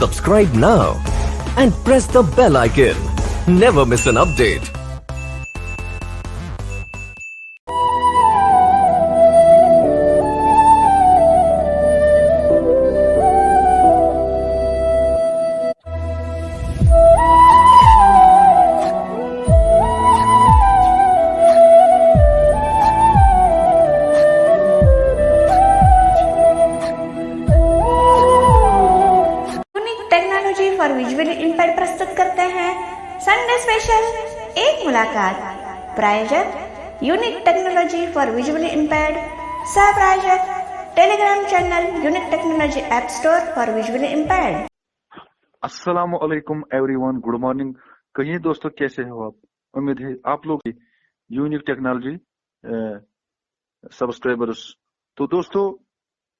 Subscribe now and press the bell icon. Never miss an update. Technology for visually impaired प्रस्तुत करते हैं Sunday special एक मुलाकात। प्रायोजक unique technology for visually impaired, सह प्रायोजक Telegram channel unique technology app store for visually impaired. अस्सलाम वालेकुम एवरीवन, गुड मॉर्निंग। कहिए दोस्तों, कैसे हो आप? उम्मीद है आप लोग यूनिक टेक्नोलॉजी सब्सक्राइबर्स। तो दोस्तों,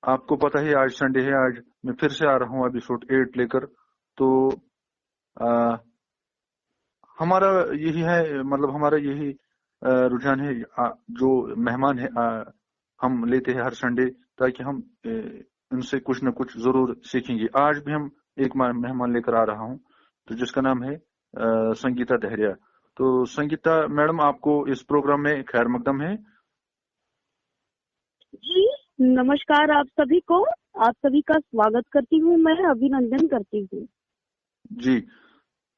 आपको पता है आज संडे है, आज मैं फिर से आ रहा हूँ एपिसोड 8 लेकर। तो हमारा यही है, मतलब हमारा यही रुझान है, जो मेहमान है हम लेते हैं हर संडे, ताकि हम इनसे कुछ न कुछ जरूर सीखेंगे। आज भी हम एक मेहमान लेकर आ रहा हूँ, तो जिसका नाम है संगीता दहरिया। तो संगीता मैडम, आपको इस प्रोग्राम में खैर मकदम है। जी नमस्कार, आप सभी को, आप सभी का स्वागत करती हूँ, मैं अभिनंदन करती हूँ। जी,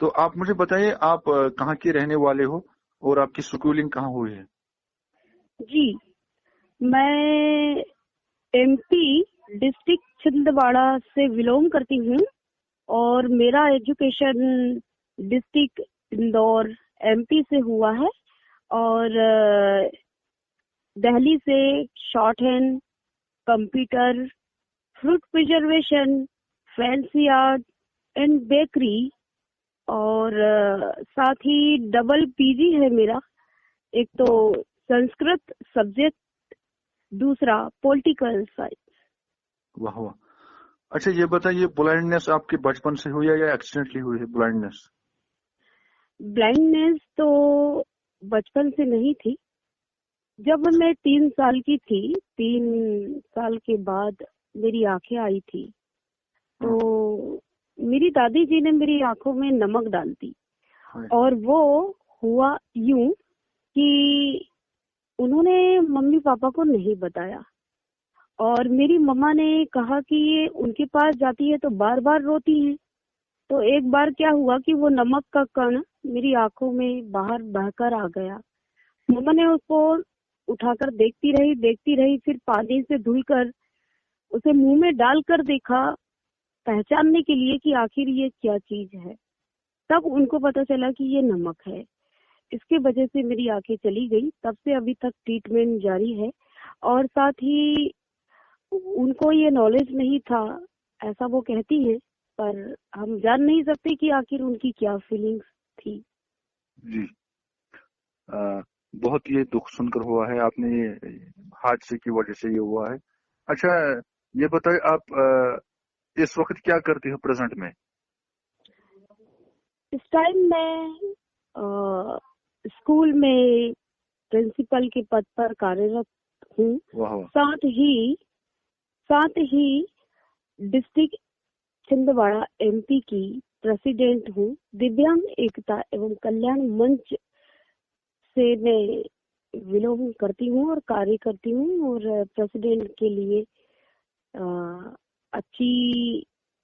तो आप मुझे बताइए, आप कहाँ के रहने वाले हो और आपकी स्कूलिंग कहाँ हुई है? जी, मैं एमपी डिस्ट्रिक्ट छिंदवाड़ा से बिलोंग करती हूँ और मेरा एजुकेशन डिस्ट्रिक्ट इंदौर एमपी से हुआ है और दिल्ली से short hand, computer, fruit preservation, fancy art and bakery और साथ ही डबल पीजी है मेरा। एक तो संस्कृत सब्जेक्ट, दूसरा पॉलिटिकल साइंस। वाह वाह। अच्छा, ये बताइए, ब्लाइंडनेस आपके बचपन से हुई है या एक्सीडेंटली हुई है ब्लाइंडनेस? ब्लाइंडनेस तो बचपन से नहीं थी। जब मैं 3 साल की थी, 3 साल के बाद मेरी आंखें आई थी, तो मेरी दादी जी ने मेरी आंखों में नमक डाल दी और वो हुआ यूं कि उन्होंने मम्मी पापा को नहीं बताया और मेरी मम्मा ने कहा कि ये उनके पास जाती है तो बार बार रोती है। तो एक बार क्या हुआ कि वो नमक का कण मेरी आंखों में बाहर बहकर आ गया। मम्मा ने उसको उठाकर देखती रही, फिर पानी से धुलकर उसे मुंह में डालकर देखा, पहचानने के लिए कि आखिर ये क्या चीज है। तब उनको पता चला कि ये नमक है। इसके वजह से मेरी आंखें चली गई। तब से अभी तक ट्रीटमेंट जारी है और साथ ही उनको ये नॉलेज नहीं था, ऐसा वो कहती है, पर हम जान नहीं सकते कि आखिर उनकी क्या फीलिंग्स थी। जी, बहुत ये दुख सुनकर हुआ है, आपने ये हादसे की वजह से ये हुआ है। अच्छा, ये बताइए, आप इस वक्त क्या करती हो प्रेजेंट में? इस टाइम मैं स्कूल में प्रिंसिपल के पद पर कार्यरत हूँ। साथ ही डिस्ट्रिक्ट छिंदवाड़ा एमपी की प्रेसिडेंट हूँ। दिव्यांग एकता एवं कल्याण मंच से मैं बिलोंग करती हूँ और कार्य करती हूँ और प्रेसिडेंट के लिए अच्छी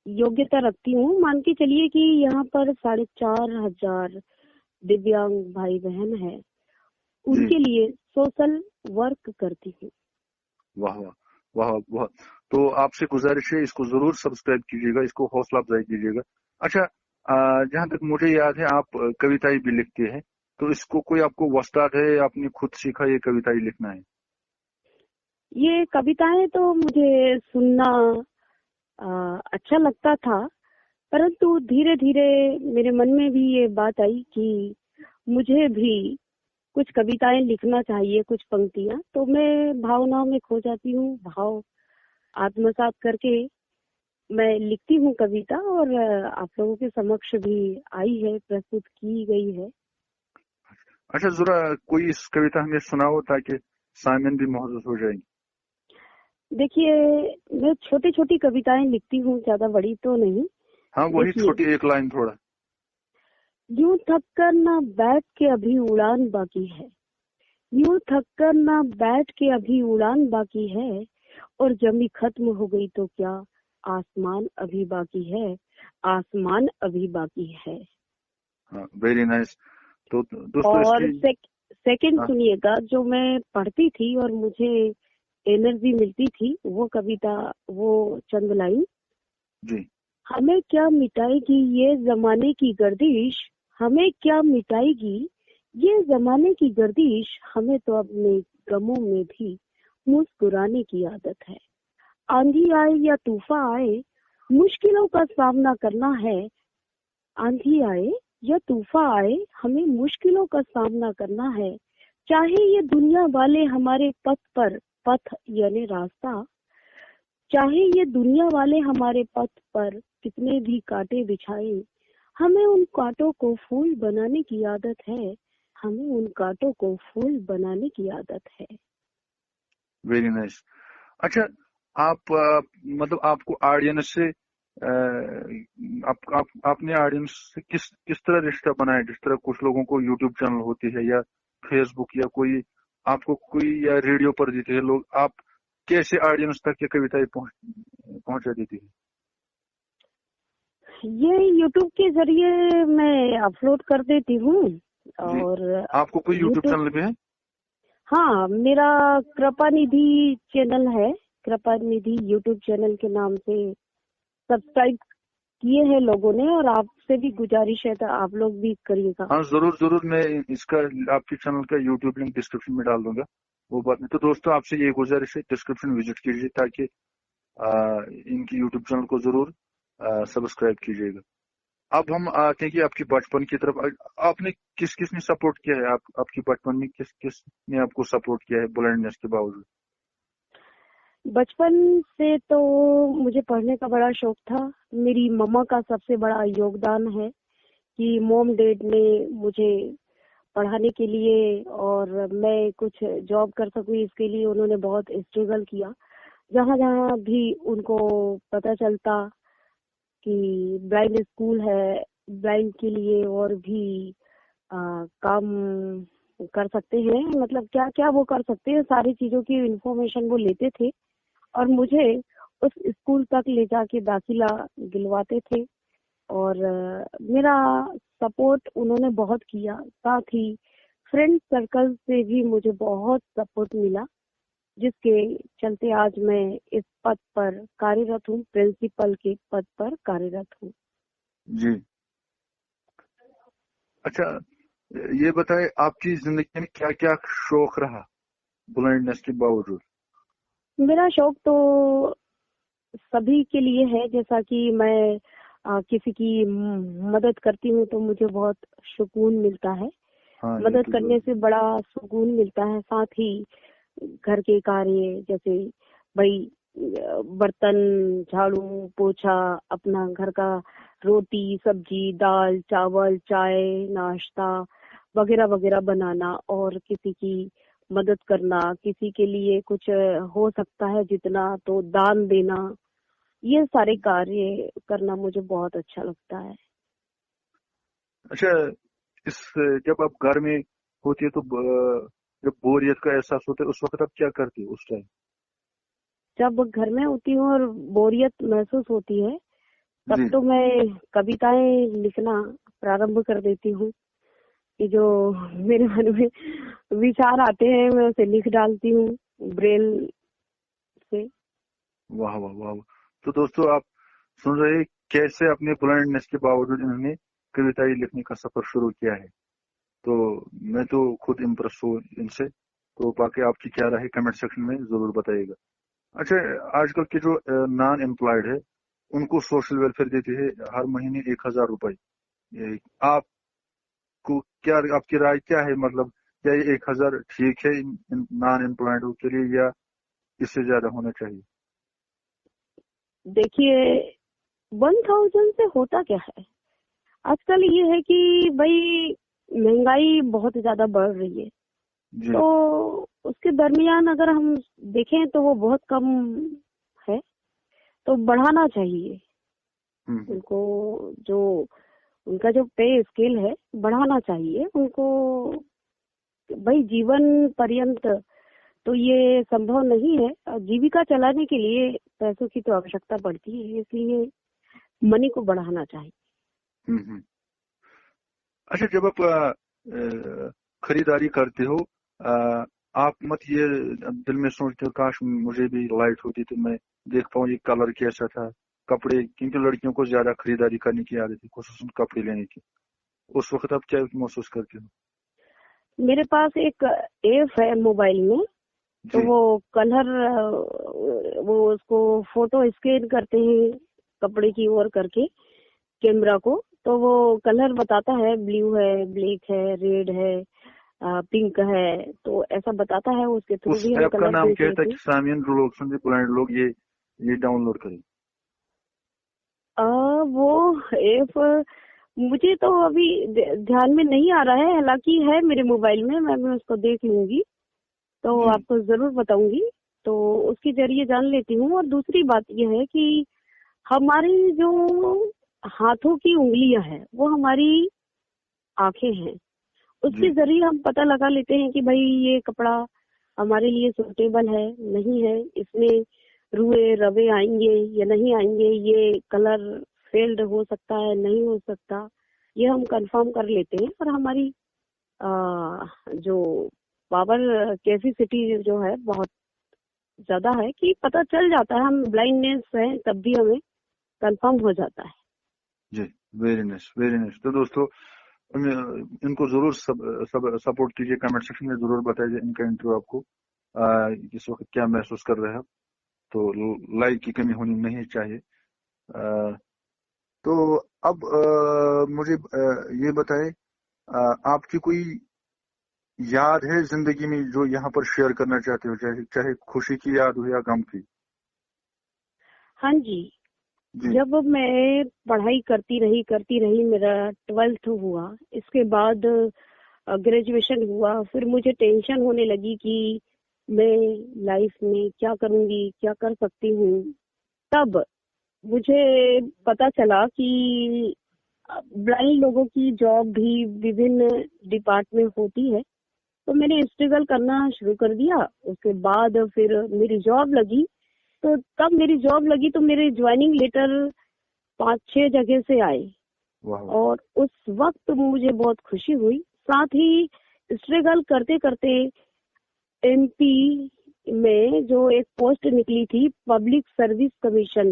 योग्यता रखती हूँ। मान के चलिए कि यहाँ पर 4,500 दिव्यांग भाई बहन है, उनके लिए सोशल वर्क करती हूँ। वाह वाह वाह वाह। तो आपसे गुजारिश है, इसको जरूर सब्सक्राइब कीजिएगा, इसको हौसला अफजाई कीजिएगा। अच्छा, जहाँ तक मुझे याद है, आप कविताएं भी लिखते हैं, तो इसको कोई आपको वस्ताद है, आपने खुद सीखा ये कविताएं लिखना है? ये कविताएं तो मुझे सुनना अच्छा लगता था, परंतु धीरे धीरे मेरे मन में भी ये बात आई कि मुझे भी कुछ कविताएं लिखना चाहिए, कुछ पंक्तियां। तो मैं भावनाओं में खो जाती हूँ, भाव आत्मसात करके मैं लिखती हूँ कविता और आप लोगों के समक्ष भी आई है, प्रस्तुत की गई है। अच्छा, जरा कोई इस कविता हमें सुनाओ ताकि सामिन भी महसूस हो जाएंगे। देखिए, मैं छोटी छोटी कविताएं लिखती हूँ, ज्यादा बड़ी तो नहीं। हाँ वही देखिए, छोटी एक लाइन थोड़ा। यूं थक कर ना बैठ के अभी उड़ान बाकी है, यूं थक कर ना बैठ के अभी उड़ान बाकी है, और जमी खत्म हो गई तो क्या, आसमान अभी बाकी है, आसमान अभी बाकी है। हाँ वेरी नाइस। तो दोस्तों और इसकी सेकंड हाँ सुनिएगा, जो मैं पढ़ती थी और मुझे एनर्जी मिलती थी, वो कविता, वो चंद लाइन। जी हमें क्या मिटाएगी ये जमाने की गर्दिश, हमें क्या मिटाएगी ये जमाने की गर्दिश, हमें तो अपने गमों में भी मुस्कुराने की आदत है। आंधी आए या तूफान आए, मुश्किलों का सामना करना है। आंधी आए या तूफान आए, हमें मुश्किलों का सामना करना है। चाहे ये दुनिया वाले हमारे पथ पर, पथ यानी रास्ता, चाहे ये दुनिया वाले हमारे पथ पर कितने भी कांटे बिछाए, हमें उन कांटों को फूल बनाने की आदत है, हमें उन कांटों को फूल बनाने की आदत है। Very nice. अच्छा आप मतलब आपको ऑडियंस से आपने ऑडियंस से किस किस तरह रिश्ता बनाया, जिस तरह कुछ लोगों को यूट्यूब चैनल होती है या फेसबुक या कोई आपको कोई या रेडियो पर देते हैं लोग, आप कैसे ऑडियंस तक ये कविताएं पहुंचा देती है? ये यूट्यूब के जरिए मैं अपलोड कर देती हूँ। जी और आपको कोई यूट्यूब यूट्यूब, चैनल भी है? हाँ, मेरा कृपा निधि चैनल है। कृपा निधि यूट्यूब चैनल के नाम से सब्सक्राइब किए हैं लोगों ने, और आपसे भी गुजारिश है तो आप लोग भी करिएगा। हाँ जरूर जरूर, मैं इसका आपके चैनल का यूट्यूब लिंक डिस्क्रिप्शन में डाल दूंगा, वो बात नहीं। तो दोस्तों आपसे ये गुजारिश है, डिस्क्रिप्शन विजिट कीजिए ताकि इनकी यूट्यूब चैनल को जरूर सब्सक्राइब कीजिएगा। अब हम आते हैं कि आपकी बचपन की तरफ। आपने किस किस ने सपोर्ट किया है, आपकी बचपन में किस किस ने आपको सपोर्ट किया है ब्लाइंडनेस के बावजूद? बचपन से तो मुझे पढ़ने का बड़ा शौक था। मेरी मम्मा का सबसे बड़ा योगदान है कि मॉम डैड ने मुझे पढ़ाने के लिए, और मैं कुछ जॉब कर सकूं इसके लिए उन्होंने बहुत स्ट्रगल किया। जहाँ जहाँ भी उनको पता चलता कि ब्लाइंड स्कूल है, ब्लाइंड के लिए और भी काम कर सकते हैं, मतलब क्या क्या वो कर सकते हैं, सारी चीजों की इंफॉर्मेशन वो लेते थे और मुझे उस स्कूल तक ले जाके दाखिला दिलवाते थे। और मेरा सपोर्ट उन्होंने बहुत किया। साथ ही फ्रेंड सर्कल से भी मुझे बहुत सपोर्ट मिला, जिसके चलते आज मैं इस पद पर कार्यरत हूँ, प्रिंसिपल के पद पर कार्यरत हूँ। जी अच्छा, ये बताए आपकी जिंदगी में क्या क्या शौक रहा ब्लाइंडनेस के बावजूद? मेरा शौक तो सभी के लिए है, जैसा कि मैं किसी की मदद करती हूँ तो मुझे बहुत सुकून मिलता है। हाँ ये मदद तो करने से बड़ा सुकून मिलता है। साथ ही घर के कार्य, जैसे भाई बर्तन, झाड़ू पोछा, अपना घर का रोटी सब्जी दाल चावल चाय नाश्ता वगैरह वगैरह बनाना, और किसी की मदद करना, किसी के लिए कुछ हो सकता है जितना तो दान देना, ये सारे कार्य करना मुझे बहुत अच्छा लगता है। अच्छा, इस जब आप घर में होती है तो जब बोरियत का एहसास होता है उस वक्त आप क्या करती है उस टाइम? जब घर में होती हूँ और बोरियत महसूस होती है, तब जी तो मैं कविताएं लिखना प्रारंभ कर देती हूँ। कि जो मेरे मन में विचार आते हैं मैं उसे लिख डालती हूँ ब्रेल से। वाह वाह वाह। तो दोस्तों आप सुन रहे हैं कैसे अपने ब्लाइंडनेस के बावजूद इन्होंने कविताएं लिखने का सफर शुरू किया है। तो मैं तो खुद इम्प्रेस हूँ इनसे। तो बाकी आपकी क्या राय है कमेंट सेक्शन में जरूर बताइएगा। अच्छा, आजकल के जो नॉन एम्प्लॉयड है उनको सोशल वेलफेयर देते हैं हर महीने 1000 रुपए। आपको क्या, आपकी राय क्या है, मतलब क्या ये 1000 ठीक है नॉन एम्प्लॉयड के लिए या इससे ज्यादा होना चाहिए? देखिए, 1000 से होता क्या है, आजकल ये है कि भाई महंगाई बहुत ज्यादा बढ़ रही है, जी तो उसके दरमियान अगर हम देखें तो वो बहुत कम है, तो बढ़ाना चाहिए। उनको जो उनका जो पे स्केल है बढ़ाना चाहिए उनको। भाई जीवन पर्यंत तो ये संभव नहीं है, जीविका चलाने के लिए पैसों की तो आवश्यकता पड़ती है, इसलिए मनी को बढ़ाना चाहिए। अच्छा, जब आप खरीदारी करते हो, आप मत ये दिल में सोचते हो काश मुझे भी लाइट होती तो मैं देख पाऊँ ये कलर कैसा था, कपड़े, क्योंकि लड़कियों को ज्यादा खरीदारी करने की आदत है, खुसूसन कपड़े लेने की। उस वक्त आप क्या महसूस करते हो? मेरे पास एक ऐप है मोबाइल में, तो वो कलर, वो उसको फोटो स्कैन करते हैं कपड़े की ओर करके कैमरा को, तो वो कलर बताता है, ब्लू है, ब्लैक है, रेड है, पिंक है, तो ऐसा बताता है। उसके थ्रू भी हम ऐप का कलर नाम देख क्या लेते है? सामियन जो लोग सुनते, ब्लाइंड लोग, ये डाउनलोड करें। वो ऐप मुझे तो अभी ध्यान में नहीं आ रहा है, हालांकि है मेरे मोबाइल में, मैं उसको देख लूंगी तो आपको जरूर बताऊंगी, तो उसके जरिए जान लेती हूँ। और दूसरी बात यह है कि हमारी जो हाथों की उंगलियां हैं वो हमारी आंखें हैं, उसके जरिए हम पता लगा लेते हैं कि भाई ये कपड़ा हमारे लिए सूटेबल है नहीं है, इसमें रुए रवे आएंगे या नहीं आएंगे, ये कलर फेल्ड हो सकता है नहीं हो सकता, ये हम कंफर्म कर लेते हैं। और हमारी जो पावर कैपेसिटी जो है बहुत ज्यादा है कि पता चल जाता है, हम ब्लाइंडनेस है तब भी हमें कंफर्म हो जाता है। जी, वेरी नाइस, वेरी नाइस। तो दोस्तों इनको जरूर सपोर्ट कीजिए, कमेंट सेक्शन में जरूर बताइए इनका इंटरव्यू आपको इस वक्त क्या महसूस कर रहे हैं, तो लाइक की कमी होनी नहीं चाहिए। तो अब मुझे ये बताएं, आपकी कोई याद है जिंदगी में जो यहाँ पर शेयर करना चाहते हो, चाहे खुशी की याद हो या गम की? हाँ जी, जब मैं पढ़ाई करती रही, मेरा 12th हुआ, इसके बाद ग्रेजुएशन हुआ, फिर मुझे टेंशन होने लगी कि मैं लाइफ में क्या करूंगी, क्या कर सकती हूँ। तब मुझे पता चला कि ब्लाइंड लोगों की जॉब भी विभिन्न डिपार्टमेंट होती है, तो मैंने स्ट्रगल करना शुरू कर दिया। उसके बाद फिर मेरी जॉब लगी, तो तब मेरी जॉब लगी तो मेरे ज्वाइनिंग लेटर 5-6 जगह से आए, और उस वक्त मुझे बहुत खुशी हुई। साथ ही स्ट्रगल करते करते एमपी में जो एक पोस्ट निकली थी, public service commission,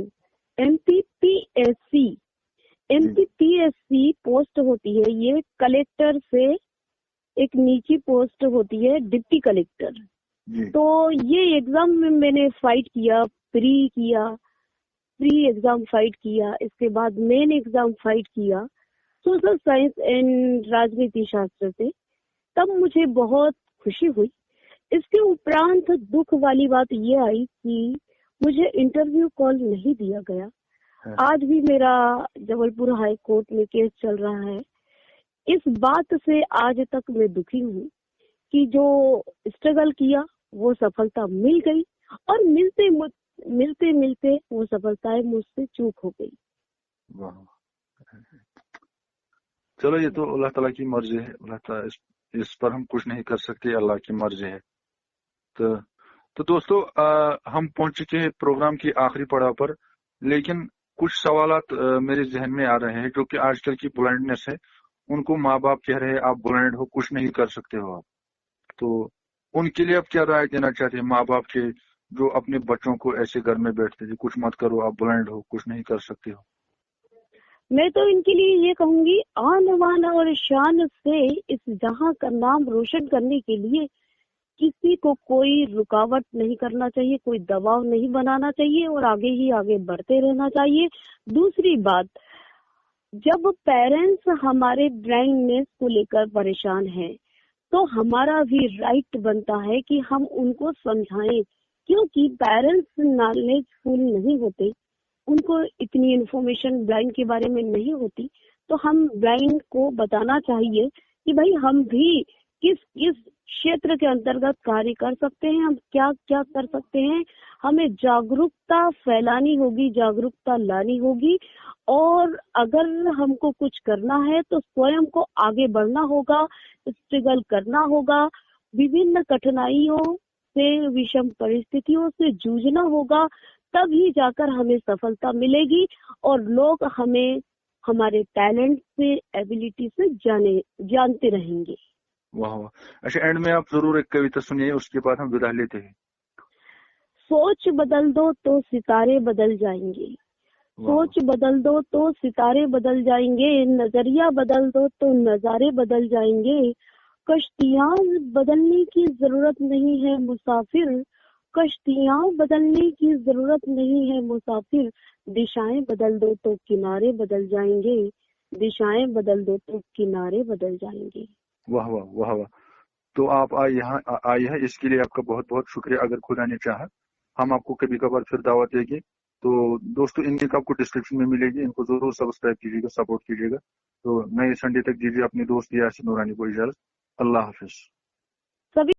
MPPSC post होती है, ये कलेक्टर से एक नीची पोस्ट होती है, डिप्टी कलेक्टर। तो ये एग्जाम में मैंने फाइट किया, प्री एग्जाम फाइट किया, इसके बाद मेन एग्जाम फाइट किया सोशल साइंस एंड राजनीति शास्त्र से। तब मुझे बहुत खुशी हुई। इसके उपरांत दुख वाली बात ये आई कि मुझे इंटरव्यू कॉल नहीं दिया गया। आज भी मेरा जबलपुर हाई कोर्ट में केस चल रहा है। इस बात से आज तक मैं दुखी हूँ कि जो स्ट्रगल किया वो सफलता मिल गई, और मिलते मिलते वो सफलताएं मुझसे चूक हो गई। चलो, ये तो अल्लाह ताला की मर्जी है, अल्लाह ताला इस पर हम कुछ नहीं कर सकते, अल्लाह की मर्जी है। तो दोस्तों, हम पहुंच चुके हैं प्रोग्राम की आखिरी पड़ाव पर, लेकिन कुछ सवालात मेरे जहन में आ रहे हैं जो कि आजकल की ब्लाइंडनेस है। उनको माँ बाप कह रहे हैं आप ब्लाइंड हो, कुछ नहीं कर सकते हो आप, तो उनके लिए आप क्या राय देना चाहते हैं, माँ बाप के जो अपने बच्चों को ऐसे घर में बैठते थे, कुछ मत करो, आप ब्लाइंड हो, कुछ नहीं कर सकते हो? मैं तो इनके लिए ये कहूंगी, आन बान और शान से इस जहां का नाम रोशन करने के लिए किसी को कोई रुकावट नहीं करना चाहिए, कोई दबाव नहीं बनाना चाहिए, और आगे ही आगे बढ़ते रहना चाहिए। दूसरी बात, जब पेरेंट्स हमारे ब्लाइंडनेस को लेकर परेशान हैं, तो हमारा भी राइट बनता है कि हम उनको समझाएं, क्योंकि पेरेंट्स नॉलेजफुल नहीं होते, उनको इतनी इन्फॉर्मेशन ब्लाइंड के बारे में नहीं होती। तो हम ब्लाइंड को बताना चाहिए कि भाई हम भी किस किस क्षेत्र के अंतर्गत कार्य कर सकते हैं। हम क्या क्या कर सकते हैं, हमें जागरूकता फैलानी होगी, जागरूकता लानी होगी, और अगर हमको कुछ करना है तो स्वयं को आगे बढ़ना होगा, स्ट्रगल करना होगा, विभिन्न कठिनाइयों से, विषम परिस्थितियों से जूझना होगा, तभी जाकर हमें सफलता मिलेगी और लोग हमें हमारे टैलेंट से, एबिलिटी से जानते रहेंगे। वाह वाह। अच्छा, एंड में आप जरूर एक कविता सुनिए, उसके बाद हम विदा लेते हैं। सोच बदल दो तो सितारे बदल जाएंगे, सोच बदल दो तो सितारे बदल जाएंगे, नजरिया बदल दो तो नजारे बदल जाएंगे। कश्तियां बदलने की जरूरत नहीं है मुसाफिर, कश्तियां बदलने की जरूरत नहीं है मुसाफिर, दिशाएं बदल दो तो किनारे बदल जाएंगे, दिशाएं बदल दो तो किनारे बदल जाएंगे। वाह वाह वाह वाह। तो आप आए हैं, इसके लिए आपका बहुत बहुत शुक्रिया। अगर खुदा ने चाहा हम आपको कभी कभार फिर दावत देंगे। तो दोस्तों, इन लिंक आपको डिस्क्रिप्शन में मिलेगी, इनको जरूर सब्सक्राइब कीजिएगा, सपोर्ट कीजिएगा। तो नए संडे तक दीजिए अपने दोस्त यासिन नूरानी को इजाजत। अल्लाह हाफिज। सभी